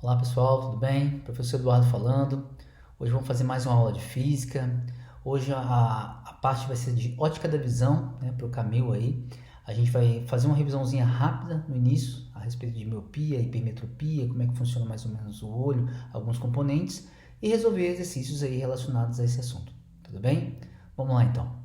Olá pessoal, tudo bem? Professor Eduardo falando. Hoje vamos fazer mais uma aula de física. Hoje a parte vai ser de ótica da visão, né, para o Camil aí. A gente vai fazer uma revisãozinha rápida no início a respeito de miopia, hipermetropia, como é que funciona mais ou menos o olho, alguns componentes e resolver exercícios aí relacionados a esse assunto. Tudo bem? Vamos lá então.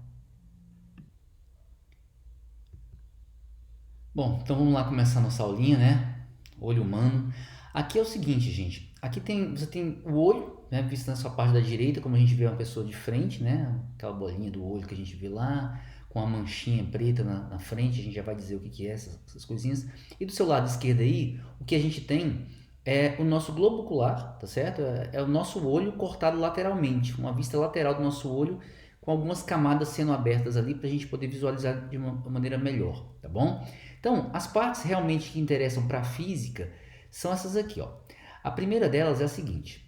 Bom, então vamos lá começar a nossa aulinha, né? Olho humano. Aqui é o seguinte, gente. Aqui você tem o olho, né, visto na sua parte da direita, como a gente vê uma pessoa de frente, né? Aquela bolinha do olho que a gente vê lá, com a manchinha preta na frente, a gente já vai dizer o que é essas coisinhas. E do seu lado esquerdo aí, o que a gente tem é o nosso globo ocular, tá certo? É o nosso olho cortado lateralmente, uma vista lateral do nosso olho, com algumas camadas sendo abertas ali para a gente poder visualizar de uma maneira melhor, tá bom? Então, as partes realmente que interessam para a física são essas aqui, ó. A primeira delas é a seguinte: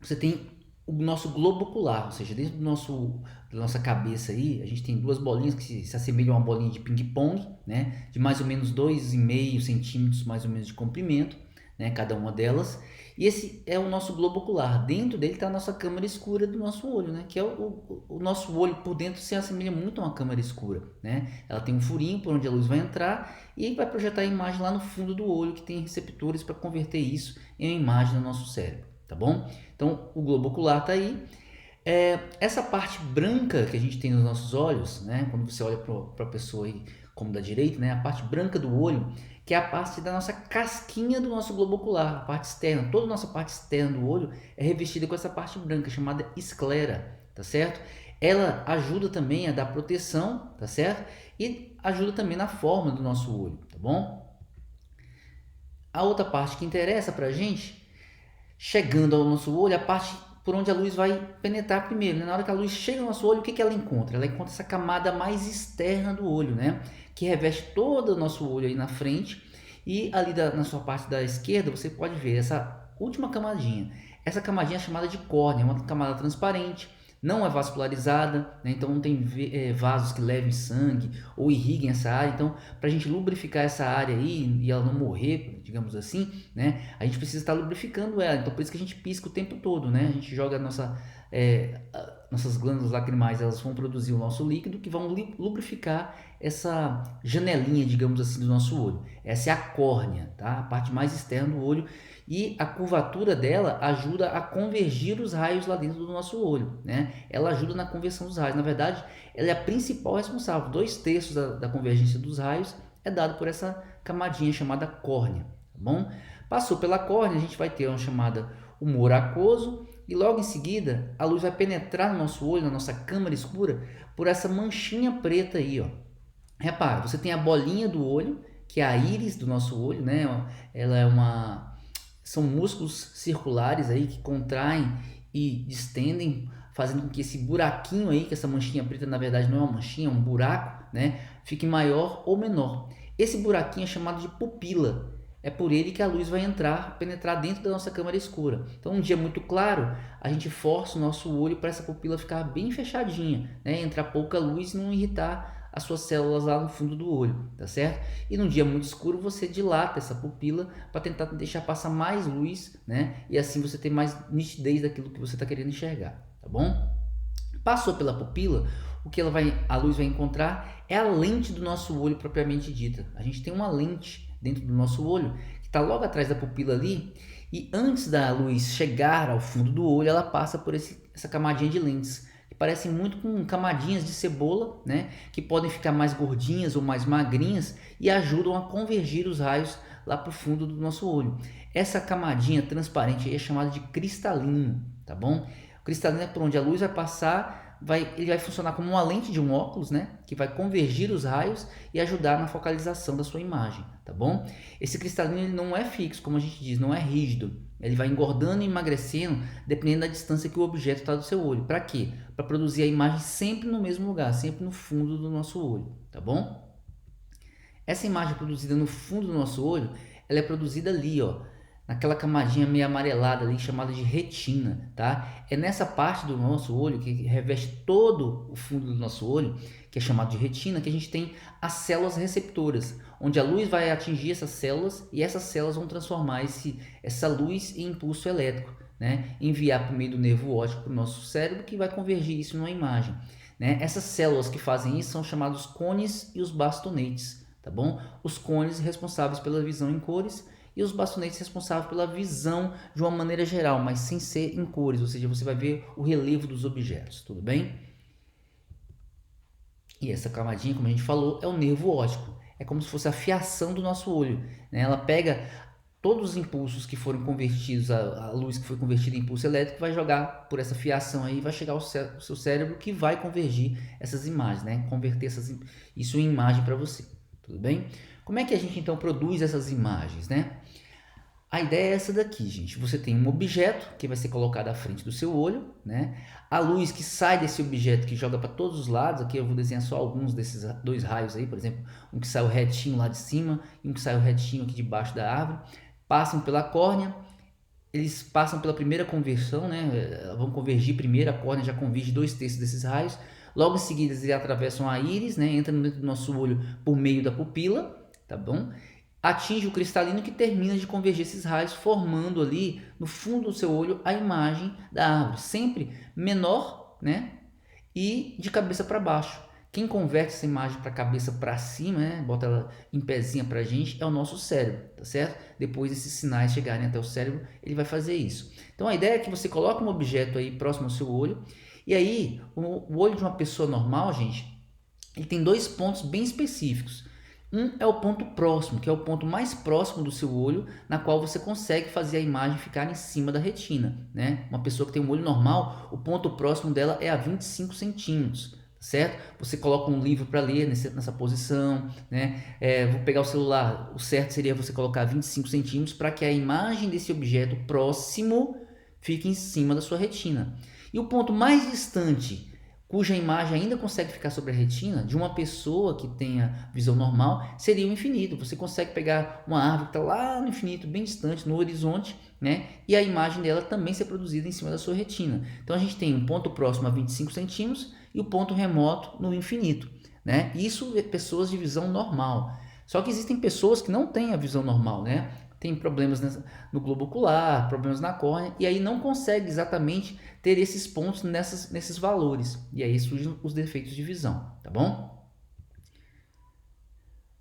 você tem o nosso globo ocular, ou seja, dentro da nossa cabeça aí, a gente tem duas bolinhas que se assemelham a uma bolinha de ping-pong, né? De mais ou menos 2,5 centímetros mais ou menos de comprimento, né? Cada uma delas. E esse é o nosso globo ocular. Dentro dele está a nossa câmara escura do nosso olho, né? Que é o nosso olho por dentro se assemelha muito a uma câmara escura, né? Ela tem um furinho por onde a luz vai entrar e vai projetar a imagem lá no fundo do olho, que tem receptores para converter isso em uma imagem no nosso cérebro, tá bom? Então, o globo ocular está aí. Essa parte branca que a gente tem nos nossos olhos, né? Quando você olha para a pessoa aí, como da direita, né? A parte branca do olho, que é a parte da nossa casquinha do nosso globo ocular, a parte externa. Toda a nossa parte externa do olho é revestida com essa parte branca, chamada esclera, tá certo? Ela ajuda também a dar proteção, tá certo? E ajuda também na forma do nosso olho, tá bom? A outra parte que interessa pra gente, chegando ao nosso olho, a parte por onde a luz vai penetrar primeiro, né? Na hora que a luz chega no nosso olho, o que ela encontra? Ela encontra essa camada mais externa do olho, né? Que reveste todo o nosso olho aí na frente. E ali na sua parte da esquerda, você pode ver essa última camadinha. Essa camadinha é chamada de córnea, é uma camada transparente, não é vascularizada, né? Então não tem vasos que levem sangue ou irriguem essa área. Então, para a gente lubrificar essa área aí e ela não morrer, digamos assim, né? A gente precisa estar lubrificando ela. Então, por isso que a gente pisca o tempo todo, né? A gente joga nossas glândulas lacrimais, elas vão produzir o nosso líquido que vão lubrificar essa janelinha, digamos assim, do nosso olho. Essa é a córnea, tá? A parte mais externa do olho, e a curvatura dela ajuda a convergir os raios lá dentro do nosso olho, né? Ela ajuda na conversão dos raios. Na verdade, ela é a principal responsável. 2/3 da convergência dos raios é dado por essa camadinha chamada córnea, tá bom? Passou pela córnea, a gente vai ter uma chamada humor aquoso, e logo em seguida a luz vai penetrar no nosso olho, na nossa câmara escura, por essa manchinha preta aí, ó. Repara, você tem a bolinha do olho, que é a íris do nosso olho, né? Ela é uma São músculos circulares aí que contraem e distendem, fazendo com que esse buraquinho aí, que essa manchinha preta na verdade não é uma manchinha, é um buraco, né? Fique maior ou menor. Esse buraquinho é chamado de pupila. É por ele que a luz vai penetrar dentro da nossa câmara escura. Então, um dia muito claro, a gente força o nosso olho para essa pupila ficar bem fechadinha, né? Entrar pouca luz e não irritar as suas células lá no fundo do olho, tá certo? E num dia muito escuro você dilata essa pupila para tentar deixar passar mais luz, né? E assim você tem mais nitidez daquilo que você está querendo enxergar, tá bom? Passou pela pupila, o que a luz vai encontrar é a lente do nosso olho propriamente dita. A gente tem uma lente dentro do nosso olho que está logo atrás da pupila ali, e antes da luz chegar ao fundo do olho, ela passa por essa camadinha de lentes que parecem muito com camadinhas de cebola, né? Que podem ficar mais gordinhas ou mais magrinhas e ajudam a convergir os raios lá para o fundo do nosso olho. Essa camadinha transparente aí é chamada de cristalino, tá bom? O cristalino é por onde a luz vai passar, ele vai funcionar como uma lente de um óculos, né? Que vai convergir os raios e ajudar na focalização da sua imagem, tá bom? Esse cristalino ele não é fixo, como a gente diz, não é rígido. Ele vai engordando e emagrecendo dependendo da distância que o objeto está do seu olho. Para quê? Para produzir a imagem sempre no mesmo lugar, sempre no fundo do nosso olho, tá bom? Essa imagem produzida no fundo do nosso olho, ela é produzida ali, ó, naquela camadinha meio amarelada ali chamada de retina, tá? É nessa parte do nosso olho que reveste todo o fundo do nosso olho que é chamado de retina, que a gente tem as células receptoras, onde a luz vai atingir essas células e essas células vão transformar essa luz em impulso elétrico, né? Enviar por meio do nervo óptico para o nosso cérebro, que vai convergir isso numa imagem, né? Essas células que fazem isso são chamados cones e os bastonetes, tá bom? Os cones responsáveis pela visão em cores e os bastonetes responsáveis pela visão de uma maneira geral, mas sem ser em cores, ou seja, você vai ver o relevo dos objetos, tudo bem? E essa camadinha, como a gente falou, é o nervo óptico, é como se fosse a fiação do nosso olho, né? Ela pega todos os impulsos que foram convertidos, a luz que foi convertida em impulso elétrico, vai jogar por essa fiação aí, vai chegar ao seu cérebro, que vai convergir essas imagens, né? Converter isso em imagem para você, tudo bem? Como é que a gente então produz essas imagens, né? A ideia é essa daqui, gente. Você tem um objeto que vai ser colocado à frente do seu olho, né? A luz que sai desse objeto, que joga para todos os lados, aqui eu vou desenhar só alguns desses dois raios aí, por exemplo, um que saiu retinho lá de cima e um que saiu retinho aqui debaixo da árvore, passam pela córnea, eles passam pela primeira conversão, né? Vão convergir primeiro, a córnea já converge 2/3 desses raios, logo em seguida eles atravessam a íris, né? Entram dentro do nosso olho por meio da pupila, tá bom? Atinge o cristalino, que termina de convergir esses raios, formando ali no fundo do seu olho a imagem da árvore, sempre menor, né? E de cabeça para baixo. Quem converte essa imagem para a cabeça para cima, né? Bota ela em pezinha para a gente, é o nosso cérebro, tá certo? Depois desses sinais chegarem até o cérebro, ele vai fazer isso. Então a ideia é que você coloque um objeto aí próximo ao seu olho, e aí o olho de uma pessoa normal, gente, ele tem dois pontos bem específicos. Um é o ponto próximo, que é o ponto mais próximo do seu olho, na qual você consegue fazer a imagem ficar em cima da retina, né? Uma pessoa que tem um olho normal, o ponto próximo dela é a 25 centímetros, certo? Você coloca um livro para ler nessa posição, né? Vou pegar o celular, o certo seria você colocar 25 centímetros para que a imagem desse objeto próximo fique em cima da sua retina. E o ponto mais distante, cuja imagem ainda consegue ficar sobre a retina, de uma pessoa que tenha visão normal, seria o infinito. Você consegue pegar uma árvore que está lá no infinito, bem distante, no horizonte, né? E a imagem dela também ser produzida em cima da sua retina. Então a gente tem um ponto próximo a 25 centímetros e o ponto remoto no infinito, né? Isso é pessoas de visão normal. Só que existem pessoas que não têm a visão normal, né? Tem problemas no globo ocular, problemas na córnea, e aí não consegue exatamente ter esses pontos nesses valores. E aí surgem os defeitos de visão, tá bom?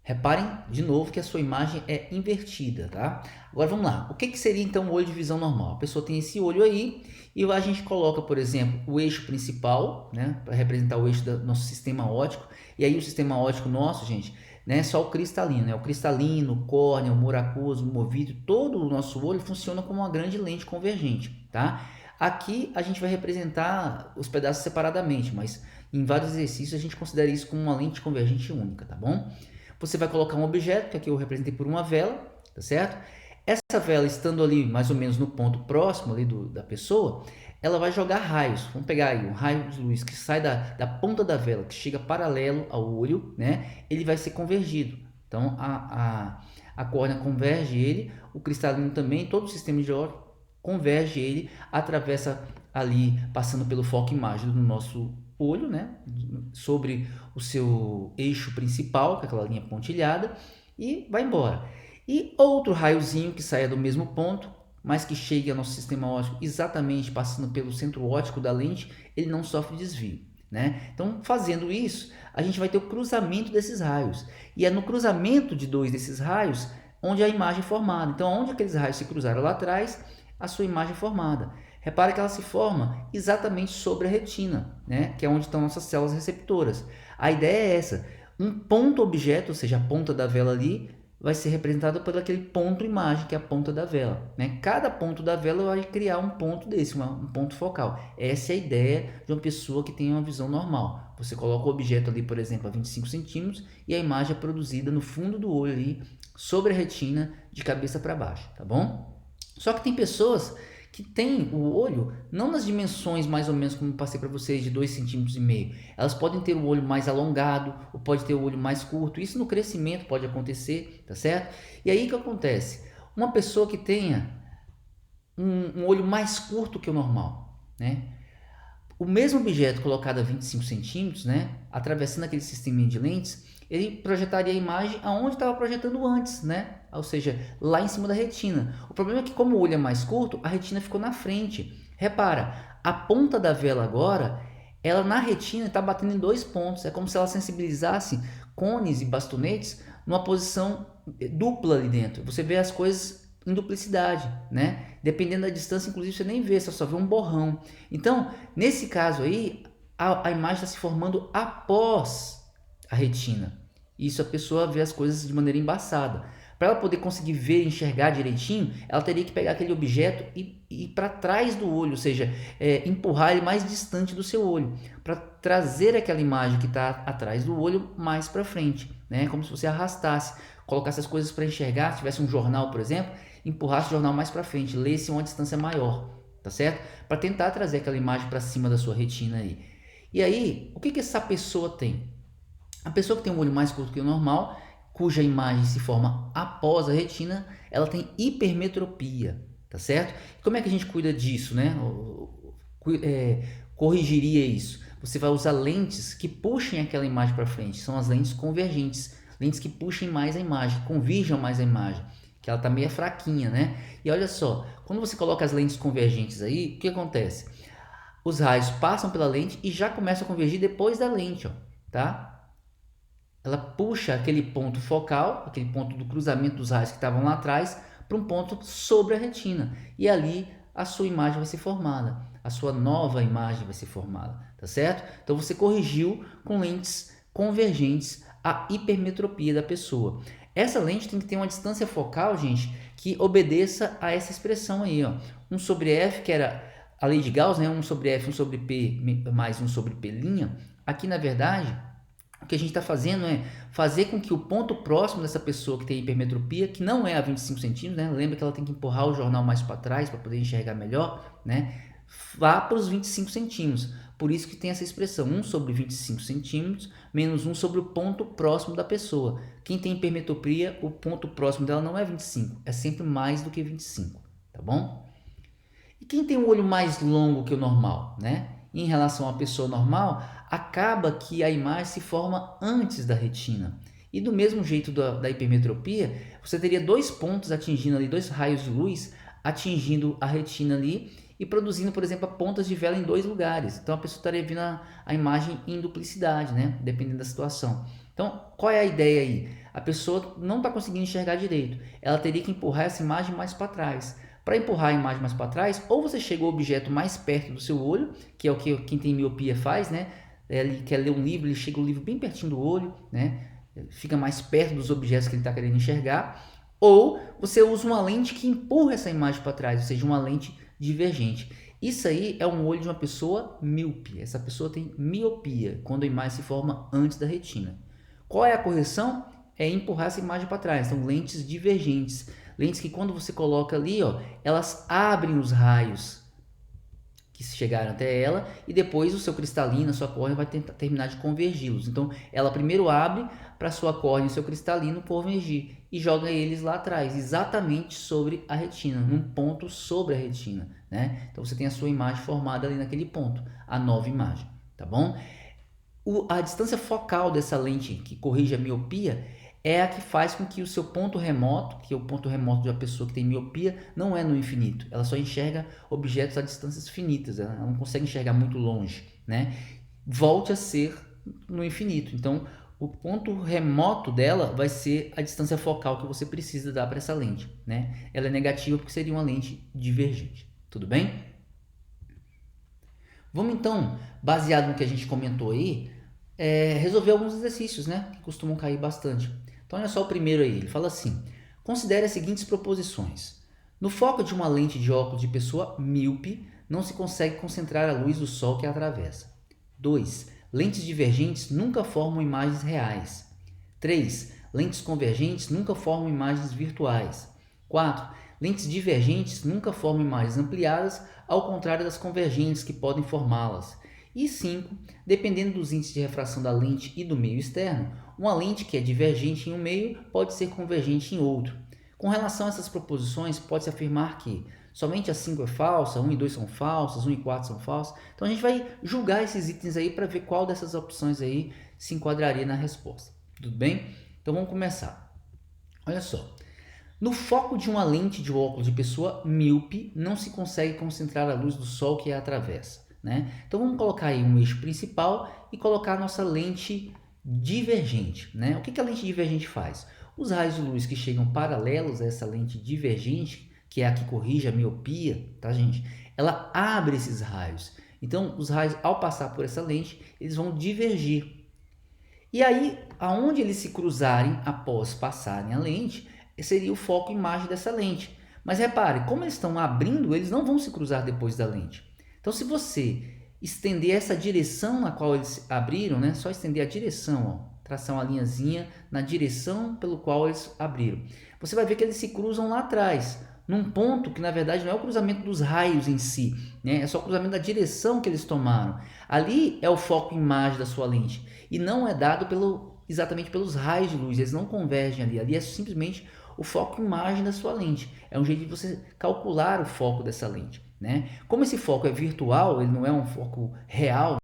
Reparem de novo que a sua imagem é invertida, tá? Agora vamos lá. O que seria então o olho de visão normal? A pessoa tem esse olho aí e a gente coloca, por exemplo, o eixo principal, né, para representar o eixo do nosso sistema óptico. E aí o sistema óptico nosso, gente, não é só o cristalino, né? O cristalino, o córnea, o muracoso, o movídeo, todo o nosso olho funciona como uma grande lente convergente, tá? Aqui a gente vai representar os pedaços separadamente, mas em vários exercícios a gente considera isso como uma lente convergente única, tá bom? Você vai colocar um objeto, que aqui eu representei por uma vela, tá certo? Essa vela estando ali mais ou menos no ponto próximo ali da pessoa, ela vai jogar raios. Vamos pegar aí um raio de luz que sai da ponta da vela, que chega paralelo ao olho, né? Ele vai ser convergido. Então a córnea converge ele, o cristalino também, todo o sistema de óptica converge ele, atravessa ali, passando pelo foco imágino do nosso olho, né, sobre o seu eixo principal, com aquela linha pontilhada, e vai embora. E outro raiozinho que saia do mesmo ponto, mas que chegue ao nosso sistema óptico exatamente passando pelo centro óptico da lente, ele não sofre desvio, né? Então, fazendo isso, a gente vai ter o cruzamento desses raios. E é no cruzamento de dois desses raios onde a imagem é formada. Então, onde aqueles raios se cruzaram lá atrás, a sua imagem é formada. Repare que ela se forma exatamente sobre a retina, né? Que é onde estão nossas células receptoras. A ideia é essa. Um ponto objeto, ou seja, a ponta da vela ali, vai ser representado por aquele ponto imagem, que é a ponta da vela, né? Cada ponto da vela vai criar um ponto desse, um ponto focal. Essa é a ideia de uma pessoa que tem uma visão normal. Você coloca o objeto ali, por exemplo, a 25 centímetros e a imagem é produzida no fundo do olho ali, sobre a retina, de cabeça para baixo, tá bom? Só que tem pessoas que tem o olho não nas dimensões mais ou menos como eu passei para vocês, de 2,5 cm. Elas podem ter o olho mais alongado, ou pode ter o olho mais curto. Isso no crescimento pode acontecer, tá certo? E aí o que acontece? Uma pessoa que tenha um olho mais curto que o normal, né? o mesmo objeto colocado a 25 centímetros, né, atravessando aquele sisteminha de lentes, ele projetaria a imagem aonde estava projetando antes, né? Ou seja, lá em cima da retina. O problema é que como o olho é mais curto, a retina ficou na frente. Repara, a ponta da vela agora, ela na retina está batendo em 2 pontos. É como se ela sensibilizasse cones e bastonetes numa posição dupla ali dentro. Você vê as coisas em duplicidade, né? Dependendo da distância, inclusive você nem vê, você só vê um borrão. Então, nesse caso aí, a imagem está se formando após a retina. Isso a pessoa vê as coisas de maneira embaçada. Para ela poder conseguir ver e enxergar direitinho, ela teria que pegar aquele objeto e ir para trás do olho, ou seja, empurrar ele mais distante do seu olho, para trazer aquela imagem que está atrás do olho mais para frente, né? Como se você arrastasse, colocasse as coisas para enxergar, se tivesse um jornal, por exemplo, empurrasse o jornal mais para frente, lesse uma distância maior, tá certo? Para tentar trazer aquela imagem para cima da sua retina aí. E aí, o que que essa pessoa tem? A pessoa que tem um olho mais curto que o normal, cuja imagem se forma após a retina, ela tem hipermetropia, tá certo? Como é que a gente cuida disso, né? Corrigiria isso. Você vai usar lentes que puxem aquela imagem para frente, são as lentes convergentes, lentes que puxem mais a imagem, convirjam mais a imagem, que ela tá meio fraquinha, né? E olha só, quando você coloca as lentes convergentes aí, o que acontece? Os raios passam pela lente e já começam a convergir depois da lente, ó, tá? Ela puxa aquele ponto focal, aquele ponto do cruzamento dos raios que estavam lá atrás, para um ponto sobre a retina. E ali a sua imagem vai ser formada, a sua nova imagem vai ser formada, tá certo? Então você corrigiu com lentes convergentes a hipermetropia da pessoa. Essa lente tem que ter uma distância focal, gente, que obedeça a essa expressão aí, ó. 1 sobre F, que era a lei de Gauss, né? 1 sobre F, 1 sobre P mais 1 sobre P'. Aqui, na verdade, o que a gente está fazendo é fazer com que o ponto próximo dessa pessoa que tem hipermetropia, que não é a 25 centímetros, né? Lembra que ela tem que empurrar o jornal mais para trás para poder enxergar melhor, né? Vá para os 25 centímetros. Por isso que tem essa expressão, 1 sobre 25 centímetros menos 1 sobre o ponto próximo da pessoa. Quem tem hipermetropia, o ponto próximo dela não é 25, é sempre mais do que 25, tá bom? E quem tem um olho mais longo que o normal, né? Em relação à pessoa normal, acaba que a imagem se forma antes da retina. E do mesmo jeito da hipermetropia, você teria 2 pontos atingindo ali, 2 raios de luz atingindo a retina ali e produzindo, por exemplo, pontas de vela em 2 lugares. Então a pessoa estaria vendo a imagem em duplicidade, né? Dependendo da situação. Então, qual é a ideia aí? A pessoa não está conseguindo enxergar direito. Ela teria que empurrar essa imagem mais para trás. Para empurrar a imagem mais para trás, ou você chega o objeto mais perto do seu olho, que é o que quem tem miopia faz, né? Ele quer ler um livro, ele chega o livro bem pertinho do olho, né? Fica mais perto dos objetos que ele está querendo enxergar. Ou você usa uma lente que empurra essa imagem para trás, ou seja, uma lente divergente. Isso aí é um olho de uma pessoa míope. Essa pessoa tem miopia, quando a imagem se forma antes da retina. Qual é a correção? É empurrar essa imagem para trás. São lentes divergentes. Lentes que quando você coloca ali, ó, elas abrem os raios que chegaram até ela e depois o seu cristalino, a sua córnea vai terminar de convergi-los. Então, ela primeiro abre para a sua córnea e o seu cristalino convergir e joga eles lá atrás, exatamente sobre a retina, num ponto sobre a retina, né? Então, você tem a sua imagem formada ali naquele ponto, a nova imagem, tá bom? A distância focal dessa lente que corrige a miopia é a que faz com que o seu ponto remoto, que é o ponto remoto de uma pessoa que tem miopia, não é no infinito. Ela só enxerga objetos a distâncias finitas, ela não consegue enxergar muito longe, né? Volte a ser no infinito. Então, o ponto remoto dela vai ser a distância focal que você precisa dar para essa lente, né? Ela é negativa porque seria uma lente divergente. Tudo bem? Vamos então, baseado no que a gente comentou aí, resolver alguns exercícios, né? Que costumam cair bastante. Então, olha só o primeiro aí, ele fala assim: considere as seguintes proposições. No foco de uma lente de óculos de pessoa míope, não se consegue concentrar a luz do sol que a atravessa. 2. Lentes divergentes nunca formam imagens reais. 3. Lentes convergentes nunca formam imagens virtuais. 4. Lentes divergentes nunca formam imagens ampliadas, ao contrário das convergentes que podem formá-las. E 5. Dependendo dos índices de refração da lente e do meio externo, uma lente que é divergente em um meio pode ser convergente em outro. Com relação a essas proposições, pode-se afirmar que, somente a 5 é falsa, 1 e 2 são falsas, 1 e 4 são falsas. Então a gente vai julgar esses itens aí para ver qual dessas opções aí se enquadraria na resposta. Tudo bem? Então vamos começar. Olha só. No foco de uma lente de óculos de pessoa míope, não se consegue concentrar a luz do sol que a atravessa, né? Então vamos colocar aí um eixo principal e colocar a nossa lente divergente, né? O que a lente divergente faz? Os raios de luz que chegam paralelos a essa lente divergente, que é a que corrige a miopia, tá, gente? Ela abre esses raios. Então, os raios, ao passar por essa lente, eles vão divergir. E aí, aonde eles se cruzarem após passarem a lente, seria o foco imagem dessa lente. Mas repare, como eles estão abrindo, eles não vão se cruzar depois da lente. Então, se você estender essa direção na qual eles abriram, né? Só estender a direção, ó, traçar uma linhazinha na direção pelo qual eles abriram. Você vai ver que eles se cruzam lá atrás, num ponto que na verdade não é o cruzamento dos raios em si, né? É só o cruzamento da direção que eles tomaram. Ali é o foco imagem da sua lente e não é dado exatamente pelos raios de luz, eles não convergem ali. Ali é simplesmente o foco imagem da sua lente. É um jeito de você calcular o foco dessa lente, né? Como esse foco é virtual, ele não é um foco real,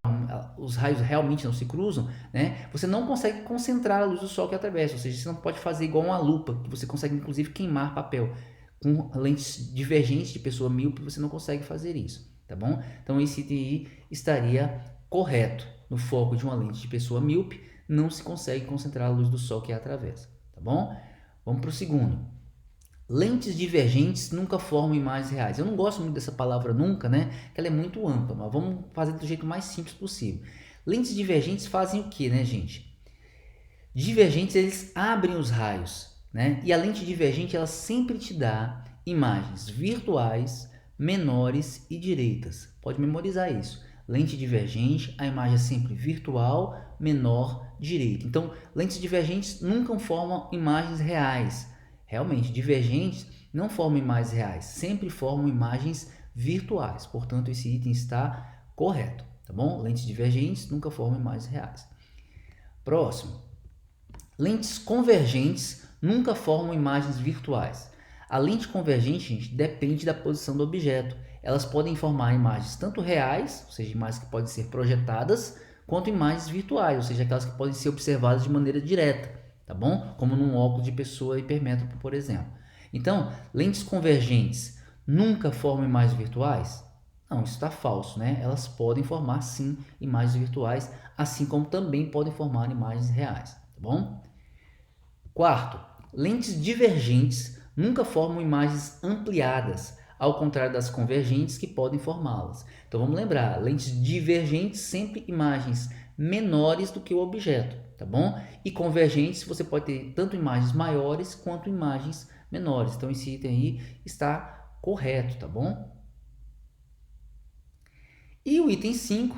os raios realmente não se cruzam, né? Você não consegue concentrar a luz do sol que atravessa, ou seja, você não pode fazer igual uma lupa, que você consegue inclusive queimar papel. Com lentes divergentes de pessoa míope, você não consegue fazer isso, tá bom? Então esse item aí estaria correto. No foco de uma lente de pessoa míope, não se consegue concentrar a luz do sol que a atravessa, tá bom? Vamos para o segundo. Lentes divergentes nunca formam imagens reais. Eu não gosto muito dessa palavra nunca, né? Ela é muito ampla, mas vamos fazer do jeito mais simples possível. Lentes divergentes fazem o que, né, gente? Divergentes, eles abrem os raios, né? E a lente divergente, ela sempre te dá imagens virtuais, menores e direitas. Pode memorizar isso. Lente divergente, a imagem é sempre virtual, menor, direita. Então, lentes divergentes nunca formam imagens reais. Realmente, divergentes não formam imagens reais, sempre formam imagens virtuais. Portanto, esse item está correto, tá bom? Lentes divergentes nunca formam imagens reais. Próximo. Lentes convergentes nunca formam imagens virtuais. A lente convergente, gente, depende da posição do objeto. Elas podem formar imagens tanto reais, ou seja, imagens que podem ser projetadas, quanto imagens virtuais, ou seja, aquelas que podem ser observadas de maneira direta. Tá bom? Como num óculos de pessoa hipermétrope, por exemplo. Então, lentes convergentes nunca formam imagens virtuais? Não, isso está falso, né? Elas podem formar, sim, imagens virtuais, assim como também podem formar imagens reais, tá bom? Quarto, lentes divergentes nunca formam imagens ampliadas, ao contrário das convergentes que podem formá-las. Então, vamos lembrar, lentes divergentes sempre imagens menores do que o objeto, tá bom? E convergentes você pode ter tanto imagens maiores quanto imagens menores. Então esse item aí está correto, tá bom? E o item 5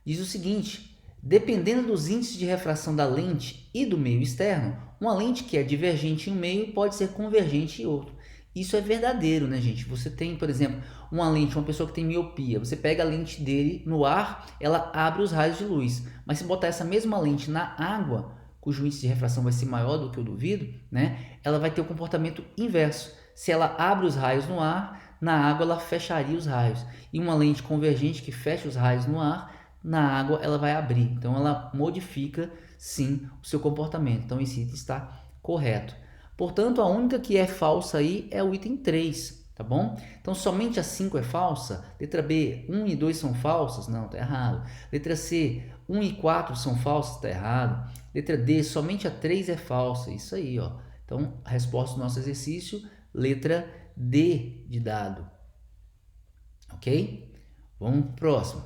diz o seguinte: dependendo dos índices de refração da lente e do meio externo, uma lente que é divergente em um meio pode ser convergente em outro. Isso é verdadeiro, né, gente? Você tem, por exemplo, uma pessoa que tem miopia, você pega a lente dele no ar, ela abre os raios de luz. Mas se botar essa mesma lente na água, cujo índice de refração vai ser maior do que o do vidro, né? Ela vai ter o comportamento inverso. Se ela abre os raios no ar, na água ela fecharia os raios. E uma lente convergente que fecha os raios no ar, na água ela vai abrir. Então ela modifica, sim, o seu comportamento. Então esse item está correto. Portanto, a única que é falsa aí é o item 3, tá bom? Então, somente a 5 é falsa? Letra B, 1 e 2 são falsas? Não, tá errado. Letra C, 1 e 4 são falsas? Tá errado. Letra D, somente a 3 é falsa? Isso aí, ó. Então, a resposta do nosso exercício, letra D de dado. Ok? Vamos pro próximo.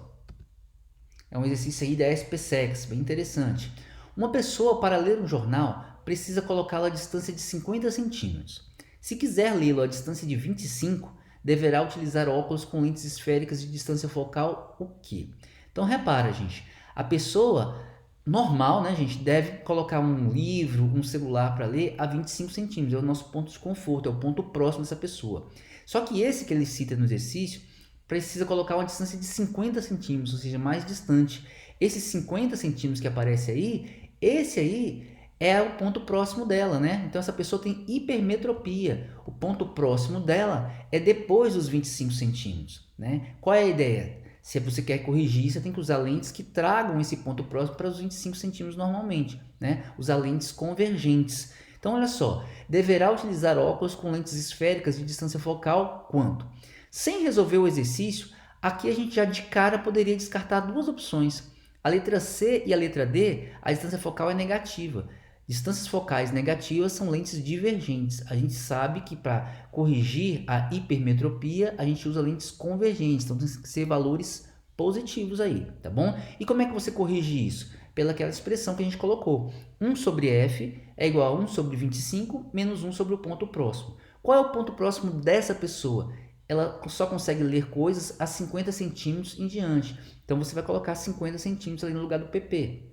É um exercício aí da SPSEX, bem interessante. Uma pessoa, para ler um jornal, precisa colocá-lo à distância de 50 centímetros. Se quiser lê-lo à distância de 25, deverá utilizar óculos com lentes esféricas de distância focal o quê? Então repara, gente, a pessoa normal, né, gente, deve colocar um livro, um celular para ler a 25 centímetros, é o nosso ponto de conforto, é o ponto próximo dessa pessoa. Só que esse que ele cita no exercício precisa colocar uma distância de 50 centímetros, ou seja, mais distante. Esses 50 centímetros que aparece aí, esse aí é o ponto próximo dela, né? Então essa pessoa tem hipermetropia. O ponto próximo dela é depois dos 25 centímetros, né? Qual é a ideia? Se você quer corrigir, você tem que usar lentes que tragam esse ponto próximo para os 25 centímetros normalmente, né? Usar lentes convergentes. Então, olha só, deverá utilizar óculos com lentes esféricas de distância focal quanto? Sem resolver o exercício, aqui a gente já de cara poderia descartar duas opções. A letra C e a letra D, a distância focal é negativa. Distâncias focais negativas são lentes divergentes. A gente sabe que para corrigir a hipermetropia, a gente usa lentes convergentes. Então, tem que ser valores positivos aí, tá bom? E como é que você corrige isso? Pelaquela expressão que a gente colocou. 1 sobre f é igual a 1 sobre 25 menos 1 sobre o ponto próximo. Qual é o ponto próximo dessa pessoa? Ela só consegue ler coisas a 50 centímetros em diante. Então, você vai colocar 50 centímetros ali no lugar do PP.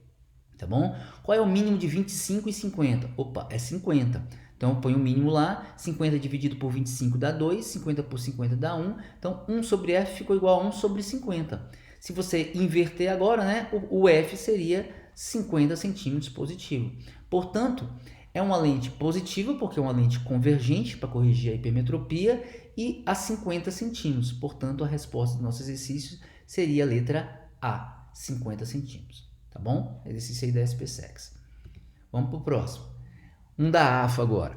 Tá bom? Qual é o mínimo de 25 e 50? Opa, é 50. Então, põe o mínimo lá, 50 dividido por 25 dá 2, 50 por 50 dá 1. Então, 1 sobre f ficou igual a 1 sobre 50. Se você inverter agora, né, o f seria 50 centímetros positivo. Portanto, é uma lente positiva, porque é uma lente convergente para corrigir a hipermetropia, e a 50 centímetros. Portanto, a resposta do nosso exercício seria a letra A, 50 centímetros. Tá bom? Exercício aí da SPSEX. Vamos para o próximo. Um da AFA agora.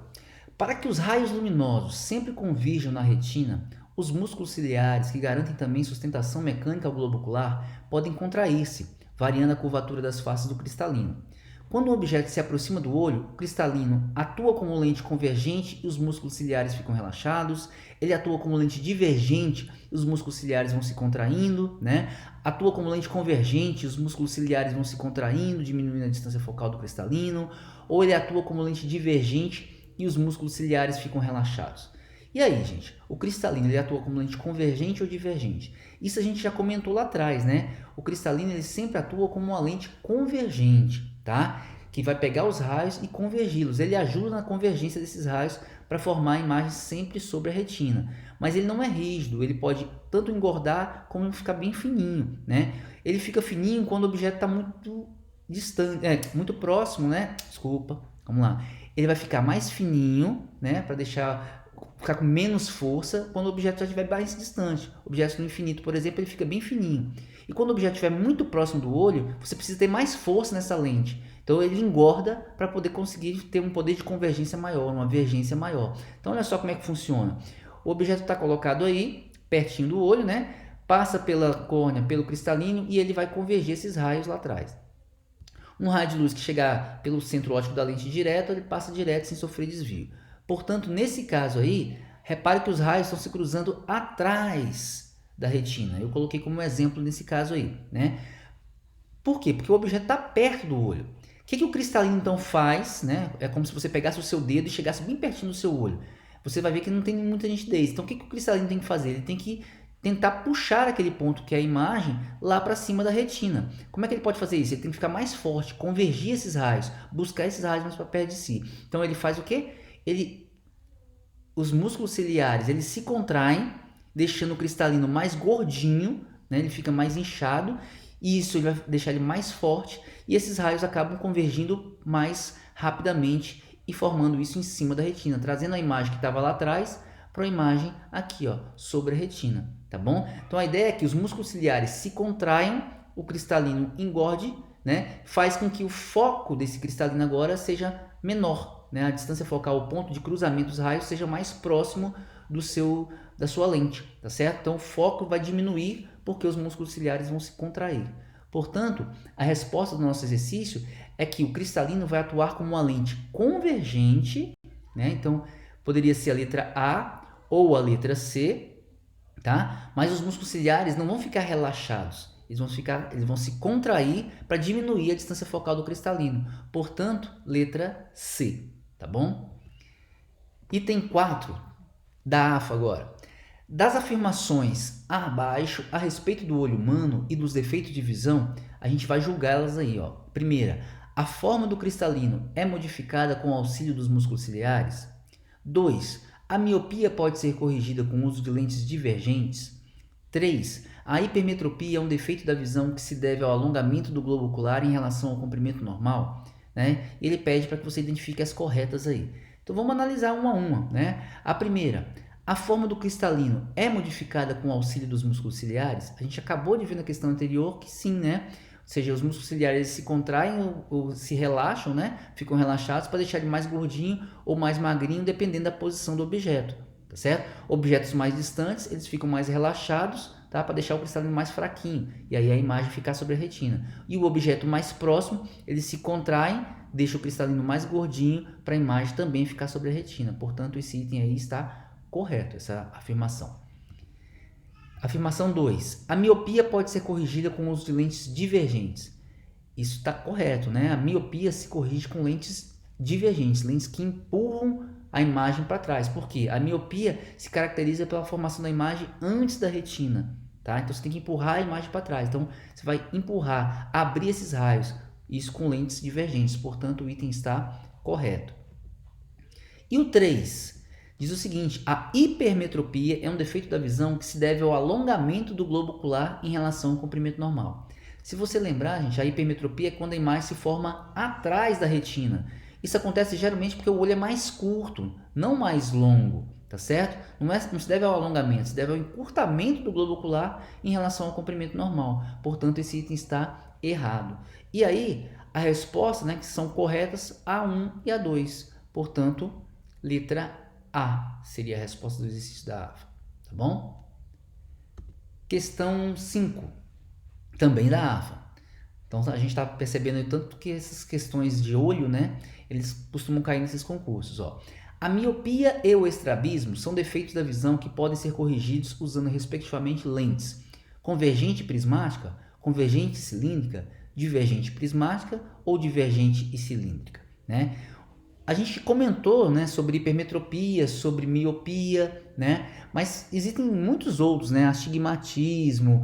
Para que os raios luminosos sempre convirjam na retina, os músculos ciliares, que garantem também sustentação mecânica ao globo ocular, podem contrair-se, variando a curvatura das faces do cristalino. Quando um objeto se aproxima do olho, o cristalino atua como lente convergente e os músculos ciliares ficam relaxados. Ele atua como lente divergente e os músculos ciliares vão se contraindo, né? Atua como lente convergente e os músculos ciliares vão se contraindo, diminuindo a distância focal do cristalino. Ou ele atua como lente divergente e os músculos ciliares ficam relaxados. E aí, gente, o cristalino ele atua como lente convergente ou divergente? Isso a gente já comentou lá atrás, né? O cristalino ele sempre atua como uma lente convergente, tá? Que vai pegar os raios e convergi-los. Ele ajuda na convergência desses raios para formar a imagem sempre sobre a retina. Mas ele não é rígido, ele pode tanto engordar como ficar bem fininho, né? Ele fica fininho quando o objeto está muito distante, muito próximo, né? Desculpa, vamos lá. Ele vai ficar mais fininho, né? Para ficar com menos força quando o objeto já estiver mais distante. Objetos no infinito, por exemplo, ele fica bem fininho. E quando o objeto estiver muito próximo do olho, você precisa ter mais força nessa lente. Então ele engorda para poder conseguir ter um poder de convergência maior, uma vergência maior. Então olha só como é que funciona. O objeto está colocado aí, pertinho do olho, né? Passa pela córnea, pelo cristalino e ele vai convergir esses raios lá atrás. Um raio de luz que chegar pelo centro óptico da lente direto, ele passa direto sem sofrer desvio. Portanto, nesse caso aí, repare que os raios estão se cruzando atrás da retina. Eu coloquei como exemplo nesse caso aí, né? Por quê? Porque o objeto está perto do olho. O que o cristalino então faz, né? É como se você pegasse o seu dedo e chegasse bem pertinho do seu olho. Você vai ver que não tem muita nitidez. Então, o que o cristalino tem que fazer? Ele tem que tentar puxar aquele ponto que é a imagem lá para cima da retina. Como é que ele pode fazer isso? Ele tem que ficar mais forte, convergir esses raios, buscar esses raios mais para perto de si. Então, ele faz o quê? Os músculos ciliares eles se contraem, deixando o cristalino mais gordinho, né? Ele fica mais inchado, e isso ele vai deixar ele mais forte, e esses raios acabam convergindo mais rapidamente e formando isso em cima da retina, trazendo a imagem que estava lá atrás para a imagem aqui, ó, sobre a retina, tá bom? Então a ideia é que os músculos ciliares se contraiam, o cristalino engorde, né? Faz com que o foco desse cristalino agora seja menor, né? A distância focal, o ponto de cruzamento dos raios seja mais próximo da sua lente, tá certo? Então o foco vai diminuir porque os músculos ciliares vão se contrair. Portanto, a resposta do nosso exercício é que o cristalino vai atuar como uma lente convergente, né? Então poderia ser a letra A ou a letra C, tá? Mas os músculos ciliares não vão ficar relaxados. Eles vão se contrair para diminuir a distância focal do cristalino. Portanto, letra C, tá bom? Item 4 da AFA agora. Das afirmações abaixo a respeito do olho humano e dos defeitos de visão, a gente vai julgá-las aí, ó. Primeira, a forma do cristalino é modificada com o auxílio dos músculos ciliares? 2. A miopia pode ser corrigida com o uso de lentes divergentes? 3. A hipermetropia é um defeito da visão que se deve ao alongamento do globo ocular em relação ao comprimento normal, né? Ele pede para que você identifique as corretas aí. Então vamos analisar uma a uma, né? A primeira, a forma do cristalino é modificada com o auxílio dos músculos ciliares? A gente acabou de ver na questão anterior que sim, né? Ou seja, os músculos ciliares se contraem ou se relaxam, né? Ficam relaxados para deixar ele mais gordinho ou mais magrinho, dependendo da posição do objeto, tá certo? Objetos mais distantes, eles ficam mais relaxados, tá? Para deixar o cristalino mais fraquinho, e aí a imagem ficar sobre a retina. E o objeto mais próximo, eles se contraem, deixa o cristalino mais gordinho para a imagem também ficar sobre a retina. Portanto, esse item aí está correto, essa afirmação. Afirmação 2. A miopia pode ser corrigida com o uso de lentes divergentes. Isso está correto, né? A miopia se corrige com lentes divergentes, lentes que empurram a imagem para trás. Por quê? A miopia se caracteriza pela formação da imagem antes da retina, tá? Então você tem que empurrar a imagem para trás. Então você vai empurrar, abrir esses raios, isso com lentes divergentes. Portanto, o item está correto. E o 3 diz o seguinte: a hipermetropia é um defeito da visão que se deve ao alongamento do globo ocular em relação ao comprimento normal. Se você lembrar, gente, a hipermetropia é quando a imagem se forma atrás da retina. Isso acontece geralmente porque o olho é mais curto, não mais longo, tá certo? Não se deve ao alongamento, se deve ao encurtamento do globo ocular em relação ao comprimento normal. Portanto, esse item está errado. E aí, a resposta, né, que são corretas, A1 e A2. Portanto, letra A seria a resposta do exercício da AFA, tá bom? Questão 5, também da AFA. Então a gente está percebendo tanto que essas questões de olho, né, eles costumam cair nesses concursos, ó. A miopia e o estrabismo são defeitos da visão que podem ser corrigidos usando respectivamente lentes convergente prismática, convergente cilíndrica, divergente prismática ou divergente e cilíndrica, né? A gente comentou, né, sobre hipermetropia, sobre miopia, né, mas existem muitos outros, né, astigmatismo,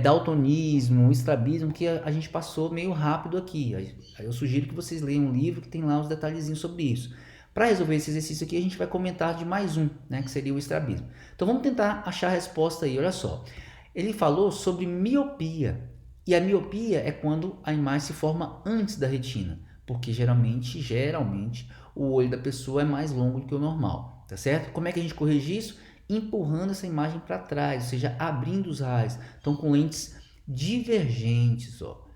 daltonismo, estrabismo, que a gente passou meio rápido aqui. Aí eu sugiro que vocês leiam um livro que tem lá os detalhezinhos sobre isso. Para resolver esse exercício aqui, a gente vai comentar de mais um, né, que seria o estrabismo. Então vamos tentar achar a resposta aí, olha só. Ele falou sobre miopia, e a miopia é quando a imagem se forma antes da retina, porque geralmente, o olho da pessoa é mais longo do que o normal, tá certo? Como é que a gente corrige isso? Empurrando essa imagem para trás, ou seja, abrindo os raios. Então, com lentes divergentes, ó.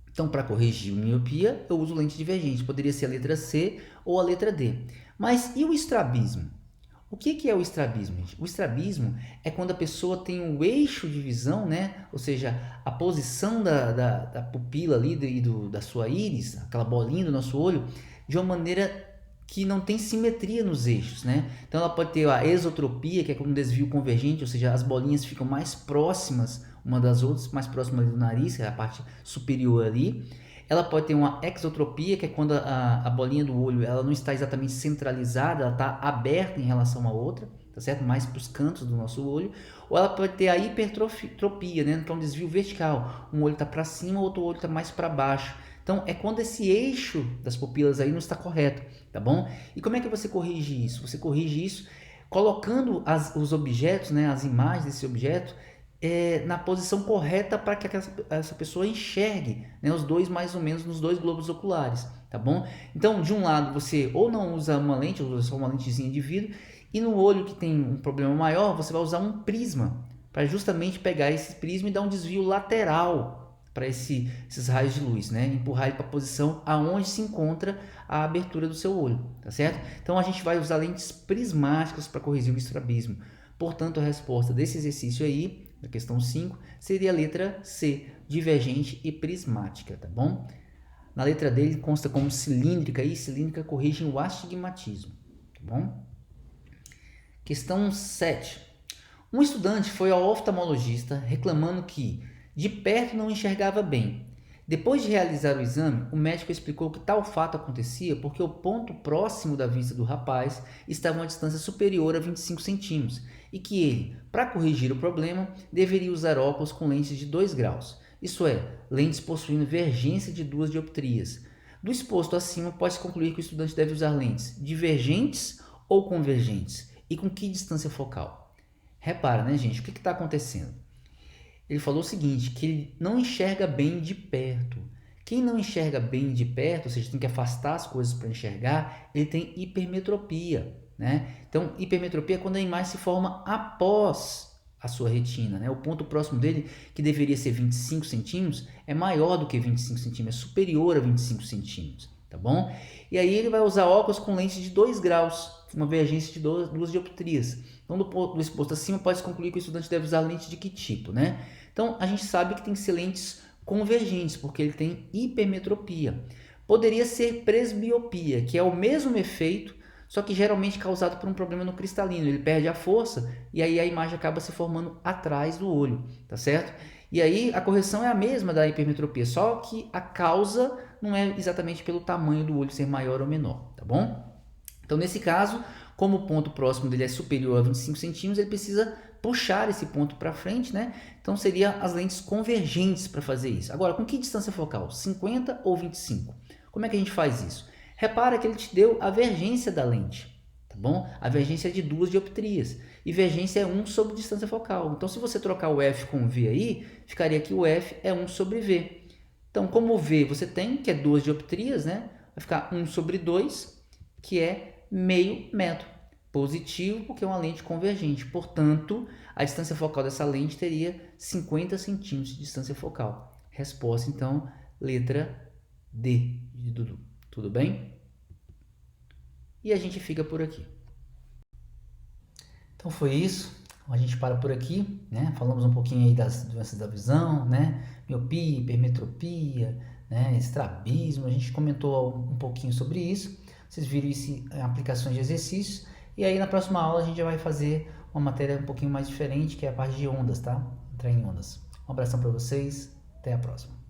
Então, para corrigir a miopia, eu uso lente divergente. Poderia ser a letra C ou a letra D. Mas e o estrabismo? O que é o estrabismo, gente? O estrabismo é quando a pessoa tem um eixo de visão, né? Ou seja, a posição da pupila ali da sua íris, aquela bolinha do nosso olho, de uma maneira que não tem simetria nos eixos, né? Então ela pode ter a esotropia, que é como um desvio convergente, ou seja, as bolinhas ficam mais próximas uma das outras, mais próximas do nariz, que é a parte superior ali. Ela pode ter uma exotropia, que é quando a bolinha do olho ela não está exatamente centralizada, ela está aberta em relação à outra, tá certo? Mais para os cantos do nosso olho. Ou ela pode ter a hipertropia, né? Que é um desvio vertical. Um olho está para cima, o outro olho está mais para baixo. Então, é quando esse eixo das pupilas aí não está correto, tá bom? E como é que você corrige isso? Você corrige isso colocando os objetos, né? As imagens desse objeto na posição correta para que essa pessoa enxergue, né, os dois mais ou menos nos dois globos oculares, tá bom? Então, de um lado você ou não usa uma lente, ou usa só uma lentezinha de vidro, e no olho que tem um problema maior, você vai usar um prisma, para justamente pegar esse prisma e dar um desvio lateral para esses raios de luz, né? Empurrar ele para a posição aonde se encontra a abertura do seu olho, tá certo? Então, a gente vai usar lentes prismáticas para corrigir o estrabismo. Portanto, a resposta desse exercício aí, da questão 5, seria a letra C, divergente e prismática, tá bom? Na letra D ele consta como cilíndrica e cilíndrica corrigem o astigmatismo, tá bom? Questão 7. Um estudante foi ao oftalmologista reclamando que de perto não enxergava bem. Depois de realizar o exame, o médico explicou que tal fato acontecia porque o ponto próximo da vista do rapaz estava a uma distância superior a 25 centímetros e que ele, para corrigir o problema, deveria usar óculos com lentes de 2 graus, isso é, lentes possuindo vergência de 2 dioptrias. Do exposto acima, pode-se concluir que o estudante deve usar lentes divergentes ou convergentes e com que distância focal? Repara, né, gente, o que está acontecendo? Ele falou o seguinte, que ele não enxerga bem de perto, Quem não enxerga bem de perto, ou seja, tem que afastar as coisas para enxergar, ele tem hipermetropia, né? Então, hipermetropia é quando a imagem se forma após a sua retina, né? O ponto próximo dele, que deveria ser 25 centímetros, é maior do que 25 centímetros, é superior a 25 centímetros, tá bom? E aí ele vai usar óculos com lente de 2 graus, uma divergência de 2 dioptrias. Então, do exposto acima, pode-se concluir que o estudante deve usar lente de que tipo, né? Então, a gente sabe que tem que ser lentes convergentes, porque ele tem hipermetropia. Poderia ser presbiopia, que é o mesmo efeito, só que geralmente causado por um problema no cristalino. Ele perde a força e aí a imagem acaba se formando atrás do olho, tá certo? E aí a correção é a mesma da hipermetropia, só que a causa não é exatamente pelo tamanho do olho ser maior ou menor, tá bom? Então, nesse caso, como o ponto próximo dele é superior a 25 centímetros, ele precisa puxar esse ponto para frente, né? Então, seria as lentes convergentes para fazer isso. Agora, com que distância focal? 50 ou 25? Como é que a gente faz isso? Repara que ele te deu a vergência da lente, tá bom? A vergência é de 2 dioptrias e vergência é 1 sobre distância focal. Então, se você trocar o F com o V aí, ficaria que o F é 1 sobre V. Então, como o V você tem, que é 2 dioptrias, né? Vai ficar 1 sobre 2, que é meio metro. Positivo, porque é uma lente convergente. Portanto, a distância focal dessa lente teria 50 centímetros de distância focal. Resposta, então, letra D de Dudu. Tudo bem? E a gente fica por aqui. Então foi isso. A gente para por aqui, né? Falamos um pouquinho aí das doenças da visão, né? Miopia, hipermetropia, né? Estrabismo. A gente comentou um pouquinho sobre isso. Vocês viram isso em aplicações de exercícios. E aí na próxima aula a gente já vai fazer uma matéria um pouquinho mais diferente, que é a parte de ondas, tá? Entrar em ondas. Um abração para vocês. Até a próxima.